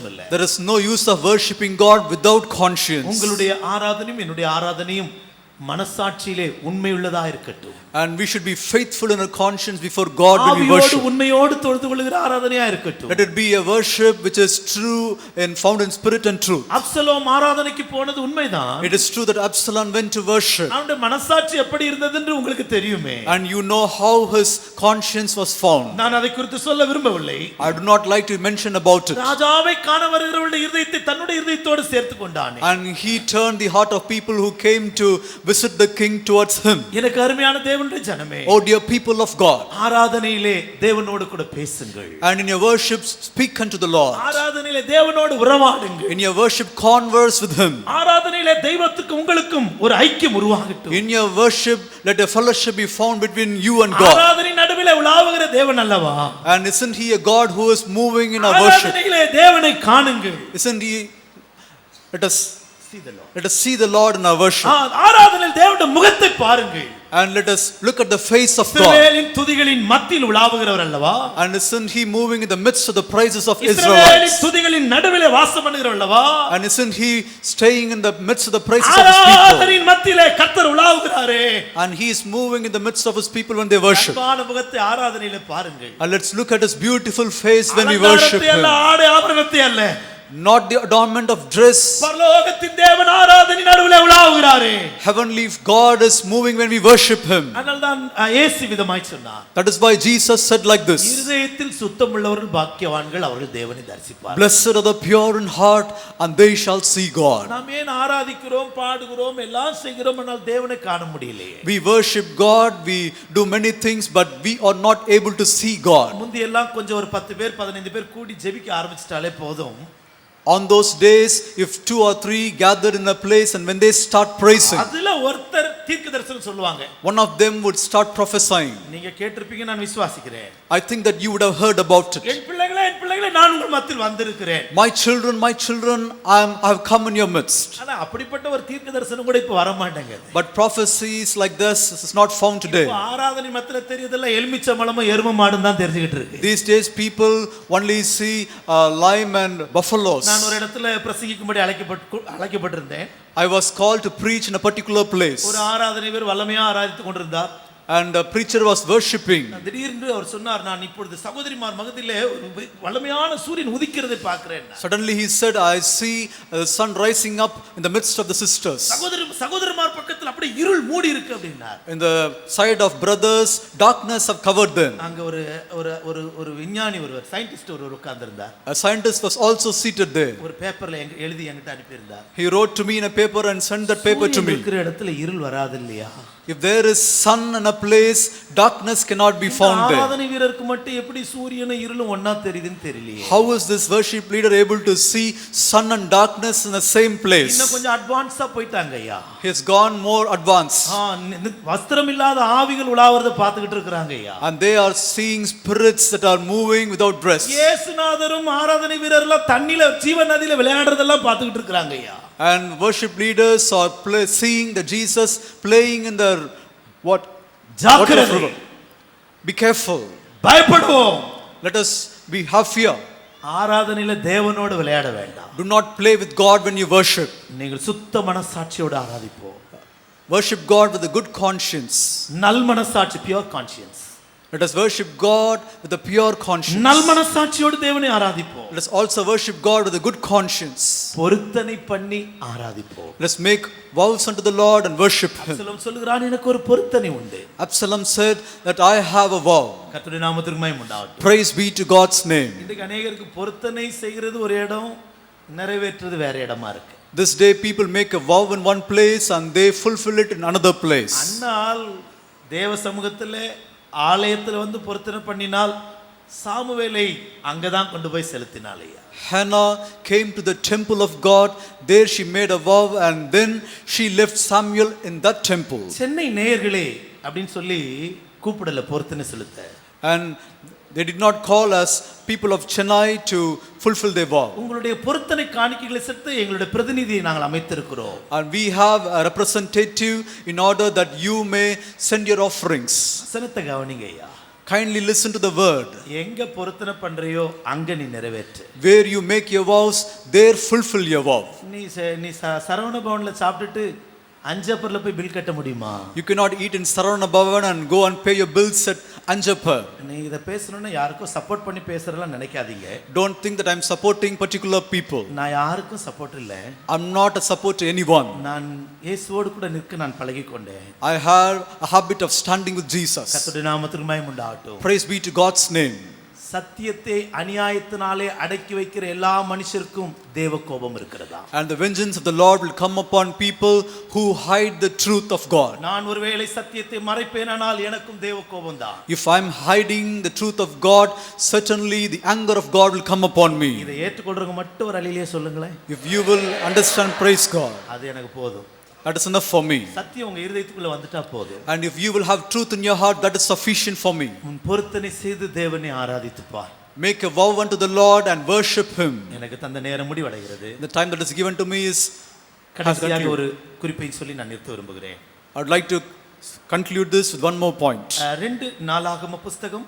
அவசியம் இல்லை. There is no use of worshiping God without conscience. உங்களுடைய ஆராதனையும் என்னுடைய ஆராதனையும் மனசாட்சியிலே உண்மையுள்ளதா இருக்கட்டும். And we should be faithful in our conscience before God when we worship. உண்மையோடு தொழுது கொள்ளுகிற ஆராதனையா இருக்கட்டும். Let it be a worship which is true and found in spirit and truth. Absalom ஆராதனைக்கு போனது உண்மைதான். It is true that Absalom went to worship. அவனுடைய மனசாட்சி எப்படி இருந்தது என்று உங்களுக்கு தெரியுமே. And you know how his conscience was found. நான் அதை குறித்து சொல்ல விரும்பவில்லை. I do not like to mention about it. ராஜாவை காண வருகிறவருடைய இதயத்தை தன்னுடைய இதயத்தோடு சேர்த்து கொண்டானே. And he turned the heart of people who came to visit the king towards him. எனக்கு அருமையான தேவனுடைய ஜனமே, Oh dear people of God, ஆராதனையிலே தேவனோடு கூட பேசுங்கள். and in your worship speak unto the Lord. ஆராதனையிலே தேவனோடு உறவாடுங்கள். In your worship converse with him. ஆராதனையிலே தெய்வத்துக்கும் உங்களுக்கும் ஒரு ஐக்கியம் உருவாகட்டும். In your worship let a fellowship be found between you and God. ஆராதனை நடுவிலே உலாவுகிற தேவன் அல்லவா? And isn't he a God who is moving in our worship? ஆராதனையிலே தேவனை காணுங்கள். Isn't he? Let us see the Lord in our worship. ஆராதனையில் தேவனுடைய முகத்தை பாருங்கள். And let us look at the face of God. இஸ்ரவேலின் துதிகளின் மத்தியில் உலாவுகிறவர் அல்லவா? And isn't he moving in the midst of the praises of இஸ்ரவேலின் Israelites? துதிகளின் நடுவிலே வாசம் பண்ணுகிறவர் அல்லவா? And isn't he staying in the midst of the praises of his people? ஆராதனையின் மத்தியிலே கர்த்தர் உலாவுகிறாரே. And he is moving in the midst of his people when they worship. அன்பான முகத்தை ஆராதனையிலே பாருங்கள். And let's look at his beautiful face when we worship him. ஆடை ஆபரணத்தை அல்ல. Not the adornment of dress. பரலோகத்தின் தேவன் ஆராதனை நடுவிலே உலாவுகிறாரே. Heavenly God is moving when we worship him. அதனால்தான் இயேசு விதமாய் சொன்னார். That is why Jesus said like this. இருதயத்தில் சுத்தமுள்ளவர்கள் பாக்கியவான்கள், அவர்கள் தேவனை தரிசிப்பார்கள். Blessed are the pure in heart and they shall see God. நாம் ஏன் ஆராதிக்கிறோம், பாடுகிறோம், எல்லாம் செய்கிறோம், ஆனால் தேவனை காண முடியலையே. We worship God, we do many things, but we are not able to see God. முந்தி எல்லாம் கொஞ்சம் ஒரு 10 பேர் 15 பேர் கூடி ஜெபிக்க ஆரம்பிச்சிட்டாலே போதும். On those days, if 2 or 3 gathered in a place and when they start praising, அதுல ஒருத்தர் தீர்க்கதரிசனம் சொல்லுவாங்க. one of them would start prophesying. நீங்க கேட்டிருப்பீங்க, நான் விசுவாசிக்கிறேன். I think that you would have heard about it. என் பிள்ளைகளே, என் பிள்ளைகளே, நான் உங்கள் மத்தியில் வந்திருக்கிறேன். My children, I have come in your midst. ஆனா அப்படிப்பட்ட ஒரு தீர்க்கதரிசனம் கூட இப்ப வர மாட்டேங்குது. But prophecies like this is not found today. இப்ப ஆராதனை மத்தியில தெரியுதல்ல, எலுமிச்சம்பழமும் எருமை மாடும் தான் தெரிஞ்சிட்டு இருக்கு. These days people only see lime and buffaloes. நான் ஒரு இடத்துல பிரசங்கிக்கும்படி அழைக்கப்பட்டிருந்தேன். I was called to preach in a particular place. ஒரு ஆராதனை பேர் வல்லமையா ஆராதித்துக் கொண்டிருந்தார். And the preacher was worshiping. திடீரென்று அவர் சொன்னார், நான் இப்பொழுது சகோதரிமார் மகத்திலே ஒரு வல்லமையான சூரியன் உதிக்கிறதை பார்க்கிறேன். Suddenly he said, I see the sun rising up in the midst of the sisters. சகோதரிமார் பக்கத்துல அப்படியே இருள் மூடி இருக்கு அப்படினார். In the side of brothers, darkness have covered them. அங்க ஒரு விஞ்ஞானி ஒருவர், சயின்டிஸ்ட் ஒருவர் உட்கார்ந்திருந்தார். A scientist was also seated there. ஒரு பேப்பர்ல எழுதி என்கிட்ட அனுப்பி இருந்தார். He wrote to me in a paper and sent that paper to me. இருக்கிற இடத்துல இருள் வராது இல்லையா? If there is sun in a place, darkness cannot be found there. ஆராதனை வீரருக்கு மட்டும் எப்படி சூரியனும் இருளும் ஒண்ணா தெரியுதுன்னு தெரியலையே. How is this worship leader able to see sun and darkness in the same place? இன்னும் கொஞ்சம் அட்வான்ஸா போயிட்டாங்க ஐயா. He has gone more advanced. வஸ்திரம் இல்லாத ஆவிகள் உலாவறத பார்த்துக்கிட்டு இருக்காங்க ஐயா. And they are seeing spirits that are moving without dress. இயேசுநாதரும் ஆராதனை வீரர்லாம் தண்ணில ஜீவ நதியில விளையாடுறதெல்லாம் பார்த்துக்கிட்டு இருக்காங்க ஐயா. And worship leaders are seeing the Jesus playing in the what? ஜாக்கிரதை. Be careful. பயப்படுவோம். Let us have fear. ஆராதனையில தேவனோடு விளையாட வேண்டாம். Do not play with God when you worship. நீங்கள் சுத்த மனசாட்சியோடு ஆராதிப்போம். Worship God with a good conscience. நல் மனசாட்சி, pure conscience. Let us worship God with a pure conscience. நல் மனசாட்சியோடு தேவனை ஆராதிப்போம். Let us also worship God with a good conscience. பொருத்தனை பண்ணி ஆராதிப்போம். Let us make vows unto the Lord and worship him. Absalom சொல்கிறான், எனக்கு ஒரு பொருத்தனை உண்டு. Absalom said that I have a vow. கர்த்தருடைய நாமத்திற்கு மகிமை உண்டாகட்டும். Praise be to God's name. இன்றைக்கு அநேகருக்கு பொருத்தனை செய்கிறது ஒரு இடம், நிறைவேற்றுறது வேற இடமா இருக்கு. This day people make a vow in one place and they fulfill it in another place. அன்னால் தேவ சமூகத்திலே ஆலயத்தில் வந்து பொருத்தனை பண்ணினால் சாமுவேலை அங்கதான் கொண்டு போய் செலுத்தினாளையா. Hannah came to the temple of God. There she made a vow and then she left Samuel in that temple. Chennai நேயர்களே அப்படின்னு சொல்லி கூப்பிடல பொருத்தனை செலுத்த. And they did not call us people of Chennai to fulfill their vow. உங்களுடைய பொருத்தனை காணிக்கைகளை செலுத்த எங்களுடைய பிரதிநிதியை நாங்கள் அமைத்திருக்கிறோம். And we have a representative in order that you may send your offerings. வசனத்தை கவனிங்க ஐயா. kindly listen to the word. எங்க பொருத்தனை பண்றியோ அங்க நீ நிறைவேற்று. Where you make your vows, there fulfill your vow. நீ சரவண பவன்ல சாப்பிட்டுட்டு அஞ்சப்பர்ல போய் பில் கட்ட முடியுமா? You cannot eat in Saravana Bhavan and go and pay your bills at Anjapur. நீ இத பேசணும்னா யாருக்கும் சப்போர்ட் பண்ணி பேசுறதெல்லாம் நினைக்காதீங்க. Don't think that I'm supporting particular people. நான் யாருக்கும் சப்போர்ட் இல்ல. I'm not a support to anyone. நான் இயேசுவோடு கூட நிற்க நான் பழகிக்கொண்டேன். I have a habit of standing with Jesus. கர்த்தருடைய நாமத்துக்கு மகிமை உண்டாகட்டும். Praise be to God's name. சத்தியத்தை அநியாயத்தினாலே அடக்கி வைக்கிற எல்லா மனுஷருக்கும் தேவ கோபம் இருக்கிறதா? And the vengeance of the Lord will come upon people who hide the truth of God. நான் ஒருவேளை சத்தியத்தை மறைப்பேனானால் எனக்கும் தேவ கோபம் தான். If I'm hiding the truth of God, certainly the anger of God will come upon me. இதை ஏற்றுக்கொள்றவங்க மட்டும் ஒரு அலையிலே சொல்லுங்களேன். If you will understand, praise God. அது எனக்கு போதும். That is enough for me. சத்தியம் உங்க இதயத்துக்குள்ள வந்துட்டா போதும். And if you will have truth in your heart, that is sufficient for me. உன் பொருத்தனை செய்து தேவனை ஆராதித்து பார். Make a vow unto the Lord and worship Him. எனக்கு தந்த நேரம் முடிவடைகிறது. The time that is given to me is கடைசியாக ஒரு குறிப்பை சொல்லி நான் நிறுத்த விரும்புகிறேன். I would like to conclude this with one more point. 2 நாளாகம புஸ்தகம்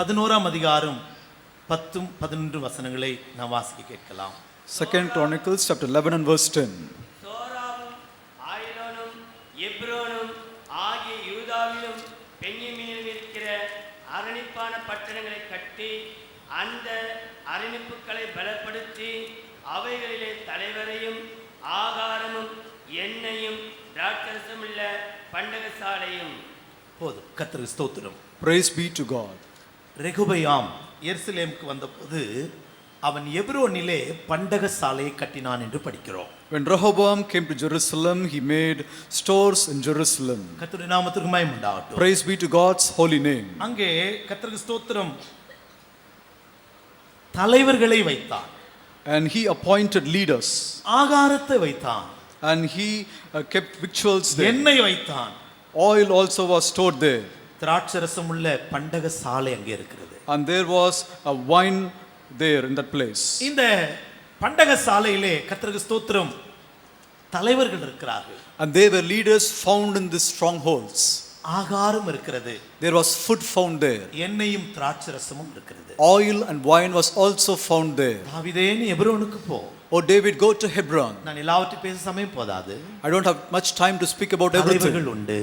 11ஆம் அதிகாரம் 10 11 வசனங்களை நாம் வாசிக்க கேட்கலாம். 2 Chronicles chapter 11 and verse 10. சோராவும் ஆயிலோனும் எப்ரோனும் ஆகிய யூதாவிலும் பென்யமீனிலும் இருக்கிற அரணிப்பான பட்டணங்களை கட்டி அந்த அரணிப்புகளை பலப்படுத்தி அவைகளிலே தலைவரையும் ஆகாரமும் எண்ணெயும் திராட்சரசமுள்ள பண்டகசாலையும். போதும். கர்த்தருக்கு ஸ்தோத்திரம். Praise be to God. ரெகுபயாம் எருசலேமுக்கு வந்தபோது அவன் எப்ரோனிலே பண்டகசாலையை கட்டினான் என்று படிக்கிறோம். When Rehoboam came to Jerusalem, he made stores in Jerusalem. கர்த்தருடைய நாமத்துக்கு மகிமை உண்டாகட்டும். Praise be to God's holy name. அங்கே கர்த்தருக்கு ஸ்தோத்திரம் தலைவர்களை வைத்தான். And he appointed leaders. ஆகாரத்தை வைத்தான். And he kept victuals there. எண்ணெய் வைத்தான். Oil also was stored there. திராட்சரசம் உள்ள பண்டகசாலை அங்கே இருக்கிறது. And there was a wine there in that place. இந்த பண்டகசாலையிலே கர்த்தருக்கு ஸ்தோத்திரம் தலைவர்கள் இருக்கிறார்கள். And there were leaders found in these strongholds. ஆகாரம் இருக்கிறது. There was food found there. எண்ணெயும் திராட்சரசமும் இருக்கிறது. Oil and wine was also found there. தாவீதே நீ எப்ரோனுக்கு போ. Oh David, go to Hebron. நான் எல்லாவற்றையும் பேச சமயம் போதாது. I don't have much time to speak about everything. தலைவர்கள் உண்டு.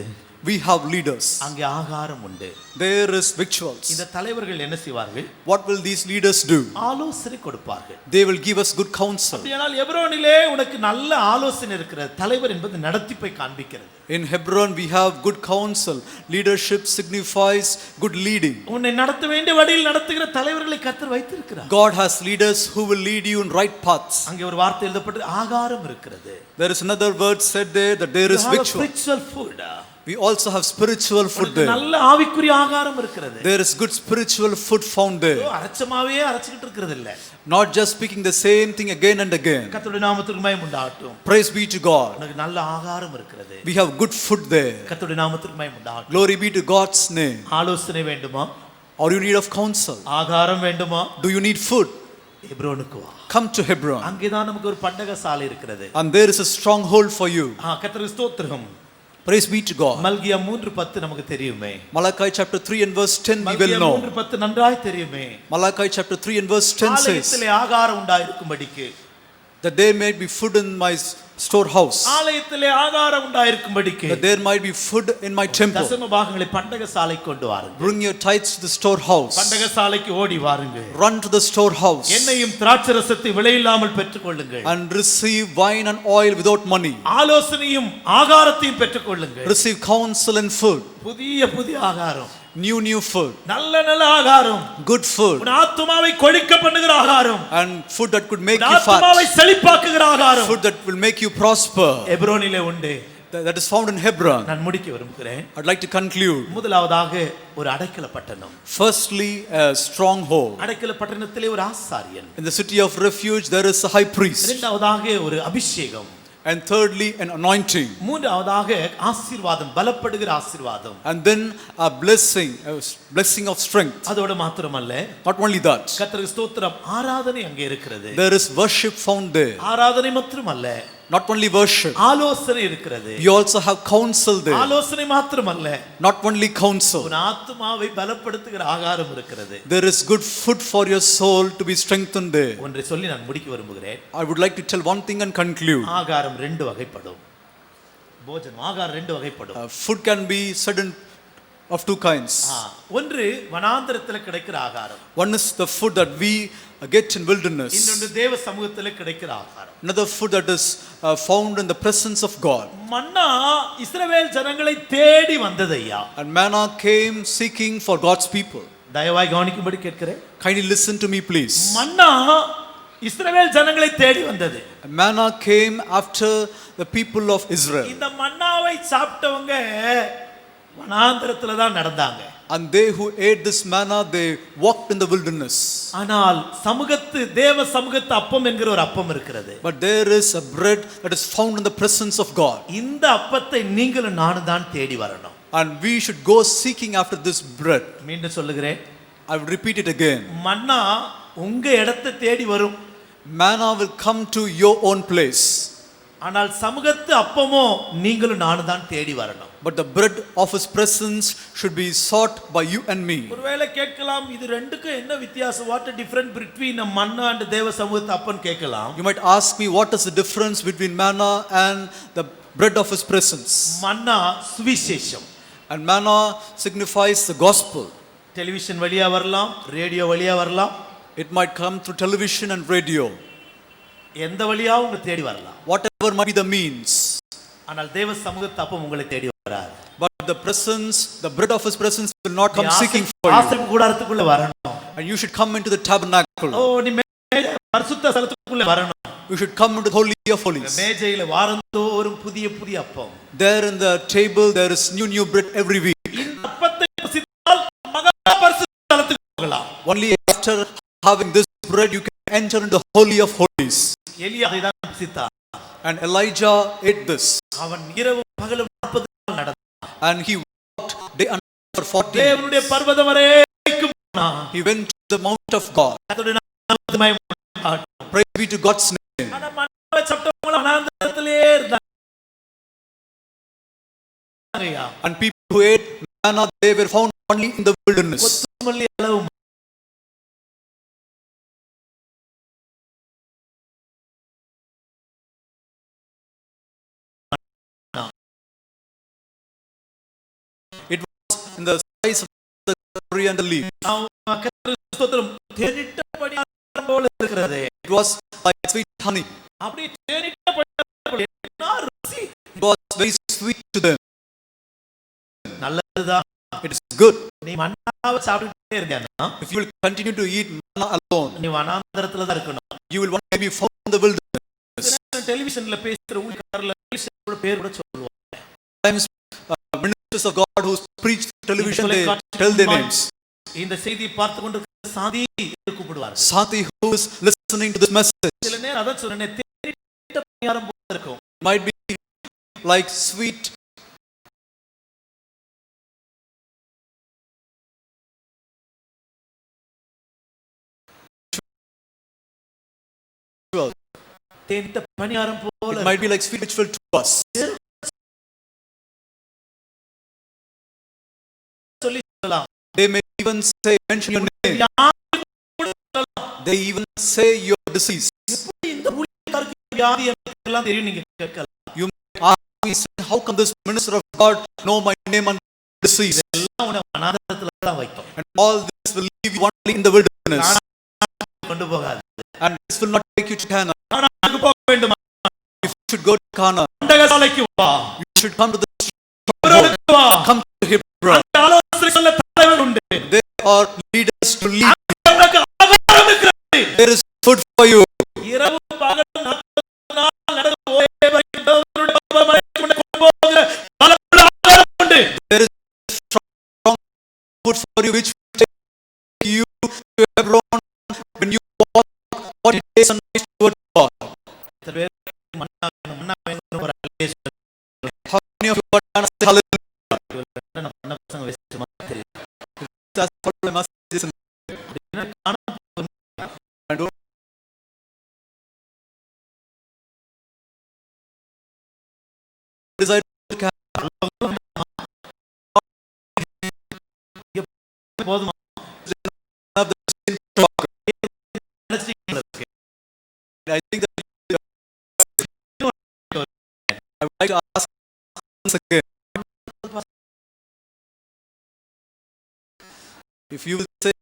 We have leaders. அங்கே ஆகாரம் உண்டு. There is victuals. இந்த தலைவர்கள் என்ன செய்வார்கள்? What will these leaders do? ஆலோசனை கொடுப்பார்கள். They will give us good counsel. அப்படியானால் எப்ரோனிலே உனக்கு நல்ல ஆலோசனை இருக்கிறது. தலைவர் என்பது நடத்திப்பை காண்பிக்கிறது. In Hebron we have good counsel. Leadership signifies good leading. உன்னை நடத்த வேண்டிய வழியில் நடத்துகிற தலைவர்களை கர்த்தர் வைத்திருக்கிறார். God has leaders who will lead you in right paths. அங்கே ஒரு வார்த்தை எழுதப்பட்டு ஆகாரம் இருக்கிறது. There is another word said there that there is victual. Spiritual food. We also have spiritual food there. நல்ல ஆவிக்குரிய ஆகாரம் இருக்கிறது. There is good spiritual food found there. அரைச்சமாவே அரைச்சிட்டு இருக்கிறது இல்ல. Not just speaking the same thing again and again. கர்த்தருடைய நாமத்துக்கு மகிமை உண்டாகட்டும். Praise be to God. உனக்கு நல்ல ஆகாரம் இருக்கிறது. We have good food there. கர்த்தருடைய நாமத்துக்கு மகிமை உண்டாகட்டும். Glory be to God's name. ஆலோசனை வேண்டுமா? Or you need of counsel? ஆகாரம் வேண்டுமா? Do you need food? எப்ரோனுக்கு வா. Come to Hebron. அங்கேதான் நமக்கு ஒரு பண்டகசாலை இருக்கிறது. And there is a stronghold for you. கர்த்தருக்கு ஸ்தோத்திரம். Praise be to God. மல்கியா 3:10 நமக்கு தெரியுமே. Malachi chapter 3 and verse 10 we will know. 3:10 நன்றாய் தெரியுமே. Malachi chapter 3 and verse 10 says ஆலயத்திலே ஆகாரம் உண்டாயிருக்கும்படிக்கு that there may be food in my storehouse. ஆலயத்திலே ஆகாரம் உண்டாயிருக்கும்படிக்கு That there might be food in my temple. தசம பாகங்களை பண்டகசாலைக்கு கொண்டு வாருங்க. Bring your tithes to the storehouse. பண்டகசாலைக்கு ஓடி வாருங்க. Run to the storehouse. எண்ணெயும் திராட்சரசத்தை விலையில்லாமல் பெற்றுக்கொள்ளுங்கள். And receive wine and oil without money. ஆலோசனையும் ஆகாரத்தையும் பெற்றுக்கொள்ளுங்கள். Receive counsel and food. புதிய ஆகாரம். New food. நல்ல ஆகாரம். Good food. உன் ஆத்துமாவை கொழிக்க பண்ணுகிற ஆகாரம். And food that could make you fat. ஆத்துமாவை செழிப்பாக்குகிற ஆகாரம். Food that will make you prosper. எப்ரோனிலே உண்டு. That is found in Hebron. நான் முடிக்க விரும்புகிறேன். I'd like to conclude. முதலாவதாக ஒரு அடைக்கல பட்டணம். Firstly, a stronghold. அடைக்கல பட்டணத்திலே ஒரு ஆசாரியன். In the city of refuge there is a high priest. இரண்டாவதாக ஒரு அபிஷேகம். And thirdly, an anointing. மூன்றாவதாக ஆசீர்வாதம், பலப்படுகிற ஆசீர்வாதம். And then a blessing of strength. அதோட மாத்திரமல்ல, Not only that, கர்த்தருக்கு ஸ்தோத்திரம், ஆராதனை அங்கே இருக்கிறது. there is worship found there. ஆராதனை மாத்திரமல்ல, Not only worship, ஆலோசனை இருக்கிறது. you also have counsel there. ஆலோசனை மாத்திரமல்ல, Not only counsel, உன் ஆத்துமாவை பலப்படுத்துகிற ஆகாரம் இருக்கிறது. there is good food for your soul to be strengthened there. ஒன்றை சொல்லி நான் முடிக்க விரும்புகிறேன். I would like to tell one thing and conclude. ஆகாரம் ரெண்டு வகைப்படும். போஜனம் ஆகாரம் ரெண்டு வகைப்படும். Food can be certain of two kinds. ஒன்று வனாந்தரத்தில் கிடைக்கிற ஆகாரம். One is the food that we get in wilderness. இன்னொன்று தேவ சமூகத்தில் கிடைக்கிற ஆகாரம். Another food that is found in the presence of God. மன்னா இஸ்ரவேல் ஜனங்களை தேடி வந்ததையா. And manna came seeking for God's people. தயவாய் கவனிக்கும்படி கேட்கிறேன். Kindly listen to me, please. மன்னா இஸ்ரவேல் ஜனங்களை தேடி வந்தது. Manna came after the people of Israel. இந்த மன்னாவை சாப்பிட்டவங்க வனாந்தரத்துல தான் நடந்தாங்க. And they who ate this manna, they walked in the wilderness. ஆனால் தேவ சமூகத்து அப்பம் என்கிற ஒரு அப்பம் இருக்கிறது. But there is a bread that is found in the presence of God. இந்த அப்பத்தை நீங்களும் நானும் தான் தேடி வரணும். And we should go seeking after this bread. மீண்டும் சொல்லுகிறேன். I will repeat it again. மன்னா உங்க இடத்தை தேடி வரும். Manna will come to your own place. ஆனால் சமூகத்து அப்பமோ நீங்களும் நானும் தான் தேடி வரணும். But the bread of his presence should be sought by you and me. ஒருவேளை கேட்கலாம், இது ரெண்டுக்கும் என்ன வித்தியாசம்? What a difference between a manna and தேவ சமூகத்து அப்பம் கேட்கலாம். You might ask me, what is the difference between manna and the bread of his presence? மன்னா சுவிசேஷம். And manna signifies the gospel. Television வழியா வரலாம், ரேடியோ வழியா வரலாம். It might come through television and radio. எந்த வழியா உங்க தேடி வரலாம். Whatever might be the means. ஆனால் தேவ சமூகத்து அப்பம் உங்களை தேடி வராது. But the presence, the bread of his presence will not come seeking for you. ஆசரிப்பு கூடாரத்துக்குள்ள வரணும். And you should come into the tabernacle. நீ பரிசுத்த ஸ்தலத்துக்குள்ள வரணும். You should come into the holy of holies. மேஜையில வாரந்தோறும் புதிய புதிய அப்பம். There in the table there is new bread every week. இந்த அப்பத்தை புசித்தால் மகா பரிசுத்த ஸ்தலத்துக்கு போகலாம். Only after having this bread you can enter into the holy of holies. எலியா இதான் புசித்தான். And Elijah ate this. அவன் இரவும் பகலும் 40 நாள் நடந்தான். And he walked day and night for 40 தேவனுடைய பர்வதம் வரைக்கும் போனான். He went to the mount of God. கர்த்தருடைய நாமத்துக்கு மகிமை. Praise be to God's name. ஆனா மன்னாவை சாப்பிட்டவங்க வனாந்தரத்திலே இருந்தாங்க. And people who ate manna, they were found only in the wilderness. கொத்தமல்லி அளவு It was in the size of the coriander leaf. ஸ்தோத்திரம் தேனிட்ட பணியாரம் போல இருக்கிறது. It was like sweet honey. அப்படி தேனிட்ட பணியாரம் என்ன ருசி. It was very sweet to them. நல்லதுதான். It is good. நீ மன்னாவை சாப்பிட்டுட்டே இருந்தேன்னா If you will continue to eat manna alone, நீ வனாந்தரத்துல தான் இருக்கணும். you will one day be found in the wilderness. டெலிவிஷன்ல பேசுற ஊழியக்காரர்ல பேர் கூட சொல்லுவாங்க. Sometimes ministers of God who preach television, they tell their names. இந்த செய்தியை பார்த்து கொண்டு சாதி கூப்பிடுவார். Sati who is listening to this message. சில நேரம் அதான் சொன்னேன், தேனிட்ட பணியாரம் போல இருக்கும். Might be like sweet. தேனிட்ட பணியாரம் போல. It might be like sweet ritual to us. சொல்லி சொல்லலாம். They may even say, mention your name. They even say your disease. எப்படி இந்த ஊழியக்காரருக்கு வியாதி எல்லாம் தெரியும் நீங்க கேட்கலாம். You may ask me, how come this minister of God know my name and disease? எல்லாம் உன்னை வனாந்தரத்துல தான் வைக்கும். And all this will leave you only in the wilderness. கொண்டு போகாது. And this will not take you to Canaan. கானானுக்கு போக வேண்டுமா? You should go to Canaan. அண்டகசாலைக்கு வா. You should come to the ஹெப்ரோனுக்கு வா. come to Hebron. அங்க ஆலோசனை சொல்ல தலைவன் உண்டு. There are leaders to lead. உனக்கு ஆகாரம் இருக்கிறது. There is food for you. இரவு பகல் 40 நாள் நடந்து ஒரே வரைக்கும் தேவனுடைய பரமமழைக்கு உன்னை கொண்டு போகிற பலமுள்ள ஆகாரம் உண்டு. There is strong food for you which will take you to Hebron when you walk 40 days and nights toward God. How many of you are say hallelujah? That's what I must listen. And don't போதுமா? Of the sin talk. நினைச்சீங்களா இருக்கு? I think that I would like to ask once again, if you will say,